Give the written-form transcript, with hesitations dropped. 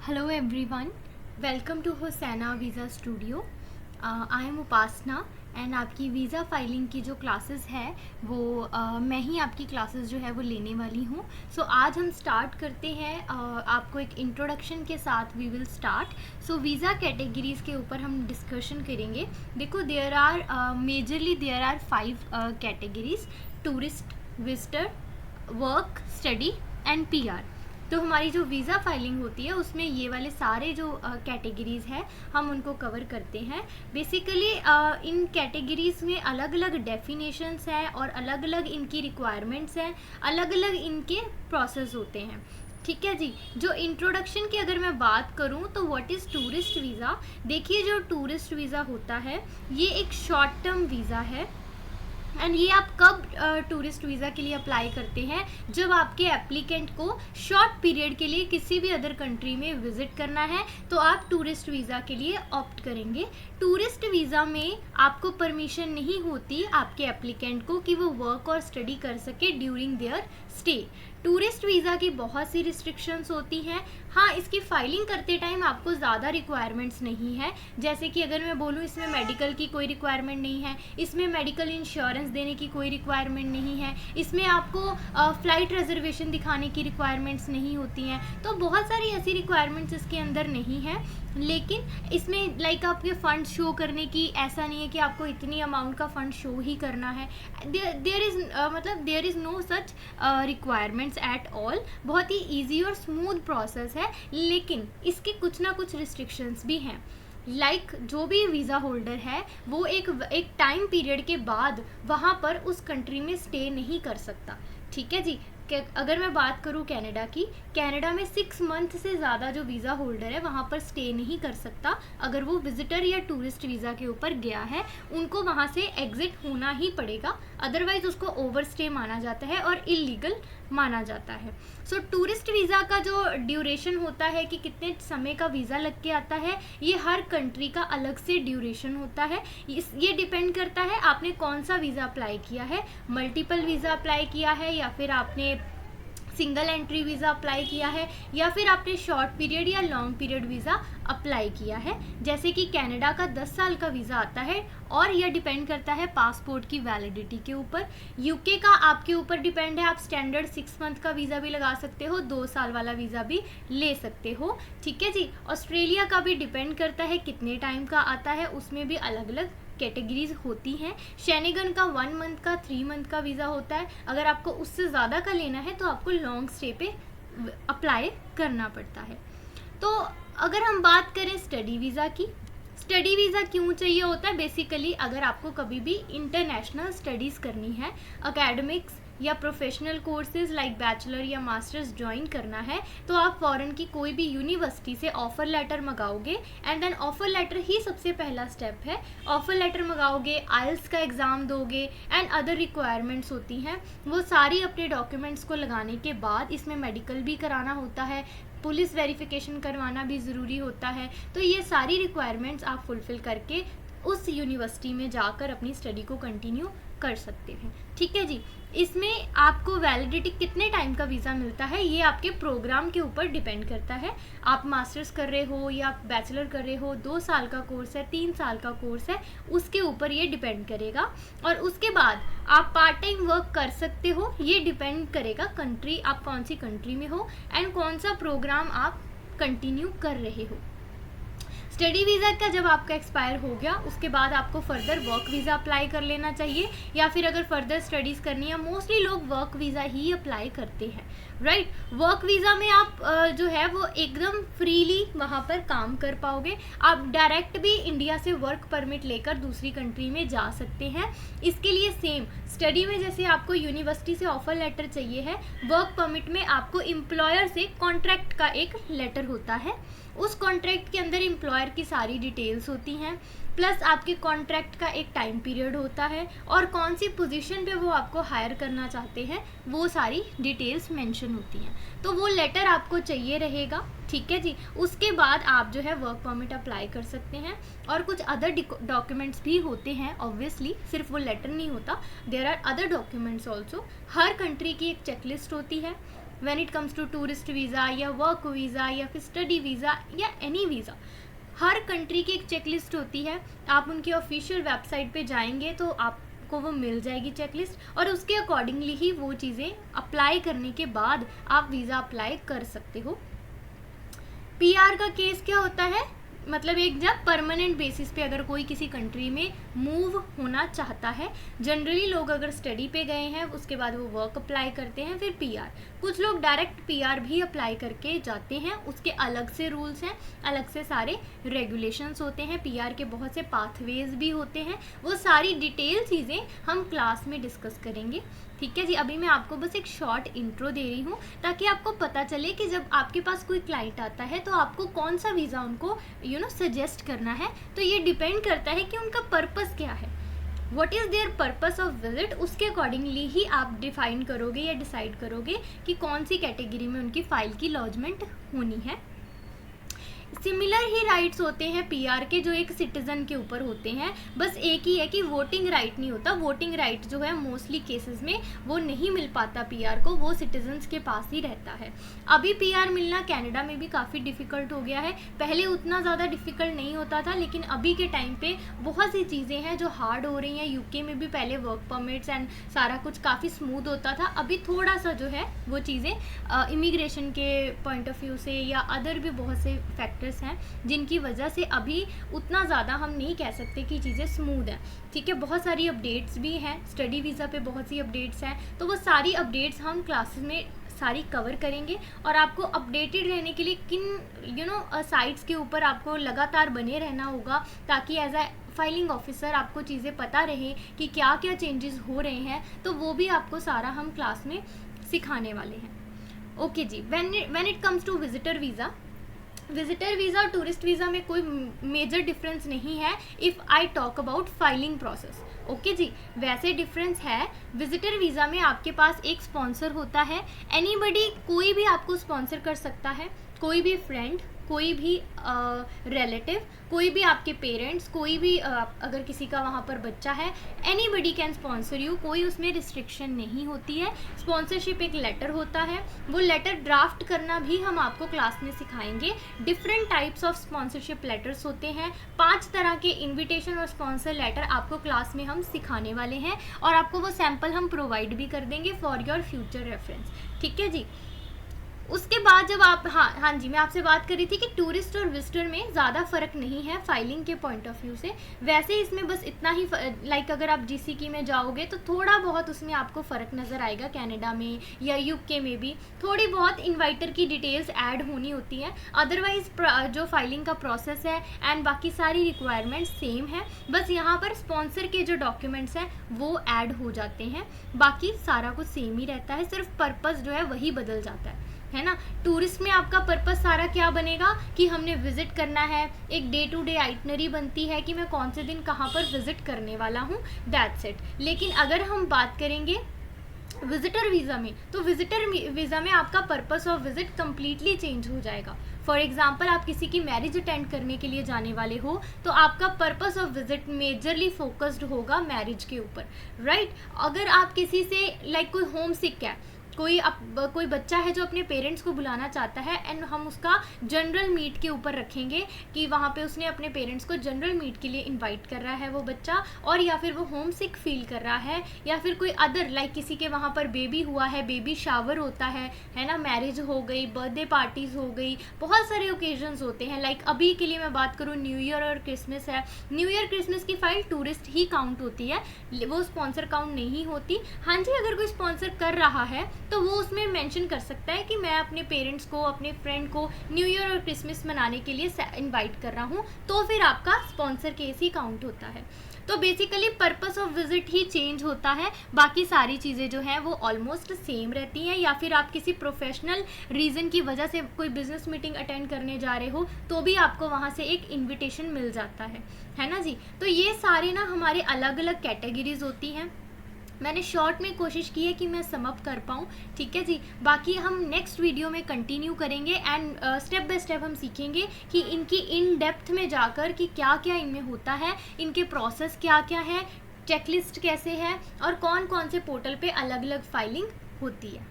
Hello everyone, welcome to Hosanna Visa Studio. I am Upasana and आपकी visa filing की जो classes है वो मैं ही आपकी क्लासेस जो है वो लेने वाली हूँ. सो आज हम स्टार्ट करते हैं. आपको एक इंट्रोडक्शन के साथ we will start. So visa categories के ऊपर हम डिस्कशन करेंगे. देखो there are 5 categories: tourist, visitor, work, study and PR. तो हमारी जो वीज़ा फाइलिंग होती है उसमें ये वाले सारे जो कैटेगरीज़ हैं हम उनको कवर करते हैं. बेसिकली इन कैटेगरीज़ में अलग अलग डेफिनेशंस हैं और अलग अलग इनकी रिक्वायरमेंट्स हैं, अलग अलग इनके प्रोसेस होते हैं. ठीक है जी. जो इंट्रोडक्शन की अगर मैं बात करूं तो व्हाट इज़ टूरिस्ट वीज़ा. देखिए, जो टूरिस्ट वीज़ा होता है ये एक शॉर्ट टर्म वीज़ा है. एंड ये आप कब टूरिस्ट वीज़ा के लिए अप्लाई करते हैं? जब आपके एप्लीकेंट को शॉर्ट पीरियड के लिए किसी भी अदर कंट्री में विजिट करना है तो आप टूरिस्ट वीज़ा के लिए ऑप्ट करेंगे. टूरिस्ट वीज़ा में आपको परमिशन नहीं होती आपके एप्लीकेंट को कि वो वर्क और स्टडी कर सके during their stay. Tourist visa की बहुत सी रिस्ट्रिक्शंस होती हैं. हाँ, इसकी फाइलिंग करते टाइम आपको ज़्यादा रिक्वायरमेंट्स नहीं है. जैसे कि अगर मैं बोलूँ इसमें मेडिकल की कोई रिक्वायरमेंट नहीं है, इसमें मेडिकल इंश्योरेंस देने की कोई रिक्वायरमेंट नहीं है, इसमें आपको फ़्लाइट रिजर्वेशन दिखाने की रिक्वायरमेंट्स नहीं होती हैं. तो बहुत सारी ऐसी रिक्वायरमेंट्स इसके अंदर नहीं है. लेकिन इसमें लाइक आपके फ़ंड शो करने की ऐसा नहीं है कि आपको इतनी अमाउंट का फ़ंड शो ही करना है. There is no such requirements at all. बहुत ही ईजी और स्मूथ प्रोसेस है. लेकिन इसके कुछ ना कुछ रिस्ट्रिक्शंस भी हैं. जो भी वीज़ा होल्डर है वो एक टाइम पीरियड के बाद वहाँ पर उस कंट्री में स्टे नहीं कर सकता. ठीक है जी. अगर मैं बात करूँ कनाडा में 6 मंथ से ज़्यादा जो वीज़ा होल्डर है वहाँ पर स्टे नहीं कर सकता. अगर वो विजिटर या टूरिस्ट वीज़ा के ऊपर गया है उनको वहाँ से एग्ज़िट होना ही पड़ेगा. अदरवाइज़ उसको ओवर स्टे माना जाता है और इलीगल माना जाता है. सो टूरिस्ट वीज़ा का जो ड्यूरेशन होता है कि कितने समय का वीज़ा लग के आता है, ये हर कंट्री का अलग से ड्यूरेशन होता है. ये डिपेंड करता है आपने कौन सा वीज़ा अप्लाई किया है. मल्टीपल वीज़ा अप्लाई किया है या फिर आपने सिंगल एंट्री वीज़ा अप्लाई किया है या फिर आपने शॉर्ट पीरियड या लॉन्ग पीरियड वीज़ा अप्लाई किया है. जैसे कि कनाडा का 10 साल का वीज़ा आता है और यह डिपेंड करता है पासपोर्ट की वैलिडिटी के ऊपर. यूके का आपके ऊपर डिपेंड है. आप स्टैंडर्ड 6 मंथ का वीज़ा भी लगा सकते हो, 2 साल वाला वीज़ा भी ले सकते हो. ठीक है जी. ऑस्ट्रेलिया का भी डिपेंड करता है कितने टाइम का आता है, उसमें भी अलग अलग कैटेगरीज होती हैं. शेनेगन का 1 मंथ का 3 मंथ का वीज़ा होता है. अगर आपको उससे ज़्यादा का लेना है तो आपको लॉन्ग स्टे पे अप्लाई करना पड़ता है. तो अगर हम बात करें स्टडी वीज़ा की, स्टडी वीज़ा क्यों चाहिए होता है? बेसिकली अगर आपको कभी भी इंटरनेशनल स्टडीज़ करनी है, एकेडमिक्स या प्रोफेशनल कोर्सेज लाइक बैचलर या मास्टर्स ज्वाइन करना है तो आप फॉरेन की कोई भी यूनिवर्सिटी से ऑफ़र लेटर मंगाओगे. एंड देन ऑफ़र लेटर ही सबसे पहला स्टेप है. ऑफ़र लेटर मंगाओगे, आइल्स का एग्ज़ाम दोगे एंड अदर रिक्वायरमेंट्स होती हैं. वो सारी अपने डॉक्यूमेंट्स को लगाने के बाद इसमें मेडिकल भी कराना होता है, पुलिस वेरिफिकेशन करवाना भी ज़रूरी होता है. तो ये सारी रिक्वायरमेंट्स आप फुलफ़िल करके उस यूनिवर्सिटी में जाकर अपनी स्टडी को कंटिन्यू कर सकते हैं. ठीक है जी. इसमें आपको वैलिडिटी कितने टाइम का वीज़ा मिलता है ये आपके प्रोग्राम के ऊपर डिपेंड करता है. आप मास्टर्स कर रहे हो या बैचलर कर रहे हो, 2 साल का कोर्स है, 3 साल का कोर्स है, उसके ऊपर ये डिपेंड करेगा. और उसके बाद आप पार्ट टाइम वर्क कर सकते हो. ये डिपेंड करेगा कंट्री, आप कौन सी कंट्री में हो एंड कौन सा प्रोग्राम आप कंटिन्यू कर रहे हो. स्टडी वीज़ा का जब आपका एक्सपायर हो गया उसके बाद आपको फर्दर वर्क वीज़ा अप्लाई कर लेना चाहिए. या फिर अगर फर्दर स्टडीज़ करनी है, मोस्टली लोग वर्क वीज़ा ही अप्लाई करते हैं. राइट. वर्क वीज़ा में आप जो है वो एकदम फ्रीली वहाँ पर काम कर पाओगे. आप डायरेक्ट भी इंडिया से वर्क परमिट लेकर दूसरी कंट्री में जा सकते हैं. इसके लिए सेम स्टडी में जैसे आपको यूनिवर्सिटी से ऑफ़र लेटर चाहिए है, वर्क परमिट में आपको एम्प्लॉयर से कॉन्ट्रैक्ट का एक लेटर होता है. उस कॉन्ट्रैक्ट के अंदर एम्प्लॉयर की सारी डिटेल्स होती हैं, प्लस आपके कॉन्ट्रैक्ट का एक टाइम पीरियड होता है और कौन सी पोजीशन पे वो आपको हायर करना चाहते हैं वो सारी डिटेल्स मेंशन होती हैं. तो वो लेटर आपको चाहिए रहेगा. ठीक है जी. उसके बाद आप जो है वर्क परमिट अप्लाई कर सकते हैं. और कुछ अदर डॉक्यूमेंट्स भी होते हैं. ऑब्वियसली सिर्फ वो लेटर नहीं होता, there are other documents also. हर कंट्री की एक चेकलिस्ट होती है. When it comes to tourist visa या वर्क वीज़ा या फिर स्टडी वीज़ा या एनी वीज़ा, हर कंट्री की एक चेकलिस्ट होती है। आप उनकी ऑफिशियल वेबसाइट पे जाएंगे तो आपको वो मिल जाएगी चेकलिस्ट, और उसके अकॉर्डिंगली ही वो चीज़ें अप्लाई करने के बाद आप वीज़ा अप्लाई कर सकते हो। पीआर का केस क्या होता है, मतलब एक जब परमानेंट बेसिस पे अगर कोई किसी कंट्री में मूव होना चाहता है, जनरली लोग अगर स्टडी पे गए हैं उसके बाद वो वर्क अप्लाई करते हैं, फिर पीआर। कुछ लोग डायरेक्ट पीआर भी अप्लाई करके जाते हैं, उसके अलग से रूल्स हैं, अलग से सारे रेगुलेशंस होते हैं, पीआर के बहुत से पाथवेज भी होते हैं। वो सारी डिटेल चीज़ें हम क्लास में डिस्कस करेंगे, ठीक है जी। अभी मैं आपको बस एक शॉर्ट इंट्रो दे रही हूँ ताकि आपको पता चले कि जब आपके पास कोई क्लाइंट आता है तो आपको कौन सा वीज़ा उनको सजेस्ट करना है। तो ये डिपेंड करता है कि उनका पर्पस क्या है, what is there purpose of visit, उसके अकॉर्डिंगली ही आप डिफाइन करोगे या डिसाइड करोगे कि कौन सी कैटेगरी में उनकी फ़ाइल की लॉजमेंट होनी है। सिमिलर ही राइट्स होते हैं पीआर के जो एक सिटीज़न के ऊपर होते हैं, बस एक ही है कि वोटिंग राइट नहीं होता। वोटिंग राइट जो है मोस्टली केसेस में वो नहीं मिल पाता पीआर को, वो सिटीजन्स के पास ही रहता है। अभी पीआर मिलना कनाडा में भी काफ़ी डिफ़िकल्ट हो गया है, पहले उतना ज़्यादा डिफ़िकल्ट नहीं होता था, लेकिन अभी के टाइम पे बहुत सी चीज़ें हैं जो हार्ड हो रही हैं। यूके में भी पहले वर्क परमिट्स एंड सारा कुछ काफ़ी स्मूथ होता था, अभी थोड़ा सा जो है वो चीज़ें इमिग्रेशन के पॉइंट ऑफ व्यू से या अदर भी बहुत से फैक्टर्स हैं जिनकी वजह से अभी उतना ज़्यादा हम नहीं कह सकते कि चीज़ें स्मूथ हैं, ठीक है। बहुत सारी अपडेट्स भी हैं, स्टडी वीज़ा पे बहुत सी अपडेट्स हैं, तो वो सारी अपडेट्स हम क्लासेस में सारी कवर करेंगे। और आपको अपडेटेड रहने के लिए किन साइट्स के ऊपर आपको लगातार बने रहना होगा, ताकि एज अ फाइलिंग ऑफिसर आपको चीज़ें पता रहे कि क्या क्या चेंजेस हो रहे हैं, तो वो भी आपको सारा हम क्लास में सिखाने वाले हैं। ओके जी, when it comes to visitor visa और टूरिस्ट वीज़ा में कोई मेजर डिफरेंस नहीं है if I talk about filing process. Okay जी, वैसे डिफरेंस है। विजिटर वीज़ा में आपके पास एक स्पॉन्सर होता है, एनीबडी, कोई भी आपको स्पॉन्सर कर सकता है, कोई भी फ्रेंड, कोई भी रिलेटिव, कोई भी आपके पेरेंट्स, कोई भी अगर किसी का वहाँ पर बच्चा है, एनीबडी कैन स्पॉन्सर यू, कोई उसमें रिस्ट्रिक्शन नहीं होती है। स्पॉन्सरशिप एक लेटर होता है, वो लेटर ड्राफ्ट करना भी हम आपको क्लास में सिखाएंगे। Different types of sponsorship letters होते हैं, 5 तरह के इन्विटेशन और स्पॉन्सर लेटर आपको क्लास में हम सिखाने वाले हैं, और आपको वो सैम्पल हम प्रोवाइड भी कर देंगे फॉर योर फ्यूचर रेफरेंस, ठीक है जी। उसके बाद जब आप हाँ जी, मैं आपसे बात कर रही थी कि टूरिस्ट और विजिटर में ज़्यादा फ़र्क नहीं है फाइलिंग के पॉइंट ऑफ व्यू से। वैसे इसमें बस इतना ही लाइक अगर आप जीसीकी में जाओगे तो थोड़ा बहुत उसमें आपको फ़र्क नज़र आएगा, कनाडा में या यूके में भी थोड़ी बहुत इन्वाइटर की डिटेल्स ऐड होनी होती हैं। अदरवाइज जो फाइलिंग का प्रोसेस है एंड बाकी सारी रिक्वायरमेंट्स सेम है, बस यहाँ पर स्पॉन्सर के जो डॉक्यूमेंट्स हैं वो ऐड हो जाते हैं, बाकी सारा कुछ सेम ही रहता है, सिर्फ पर्पज़ जो है वही बदल जाता है ना। टूरिस्ट में आपका पर्पस सारा क्या बनेगा कि हमने विजिट करना है, एक डे टू डे आइटनरी बनती है कि मैं कौन से दिन कहाँ पर विजिट करने वाला हूँ, दैट्स इट। लेकिन अगर हम बात करेंगे विजिटर वीज़ा में, तो विजिटर वीज़ा में आपका purpose of visit completely change हो जाएगा। फॉर एग्जाम्पल, आप किसी की मैरिज अटेंड करने के लिए जाने वाले हो तो आपका purpose of visit majorly focused होगा मैरिज के ऊपर, राइट। अगर आप किसी से लाइक कोई होम सिक है, कोई बच्चा है जो अपने पेरेंट्स को बुलाना चाहता है, एंड हम उसका जनरल मीट के ऊपर रखेंगे कि वहाँ पे उसने अपने पेरेंट्स को जनरल मीट के लिए इनवाइट कर रहा है वो बच्चा, और या फिर वो होम सिक फील कर रहा है, या फिर कोई अदर लाइक किसी के वहाँ पर बेबी हुआ है, बेबी शावर होता है ना, मैरिज हो गई, बर्थडे पार्टीज़ हो गई, बहुत सारे ओकेजन्स होते हैं। लाइक अभी के लिए मैं बात करूँ, न्यू ईयर और क्रिसमस है, न्यू ईयर क्रिसमस की फ़ाइल टूरिस्ट ही काउंट होती है, वो स्पॉन्सर काउंट नहीं होती। हाँ जी, अगर कोई स्पॉन्सर कर रहा है तो वो उसमें मेंशन कर सकता है कि मैं अपने पेरेंट्स को, अपने फ्रेंड को न्यू ईयर और क्रिसमस मनाने के लिए इनवाइट कर रहा हूँ, तो फिर आपका स्पॉन्सर केस ही काउंट होता है। तो basically purpose of visit he change होता है, बाकी सारी चीज़ें जो हैं वो ऑलमोस्ट सेम रहती हैं। या फिर आप किसी प्रोफेशनल रीज़न की वजह से कोई बिजनेस मीटिंग अटेंड करने जा रहे हो तो भी आपको वहाँ से एक इन्विटेशन मिल जाता है ना जी। तो ये सारे ना हमारे अलग अलग कैटेगरीज होती हैं। मैंने शॉर्ट में कोशिश की है कि मैं सम अप कर पाऊँ, ठीक है जी। बाकी हम नेक्स्ट वीडियो में कंटिन्यू करेंगे एंड स्टेप बाय स्टेप हम सीखेंगे कि इनकी इन डेप्थ में जाकर कि क्या क्या इनमें होता है, इनके प्रोसेस क्या क्या है, चेकलिस्ट कैसे है, और कौन कौन से पोर्टल पे अलग अलग फाइलिंग होती है।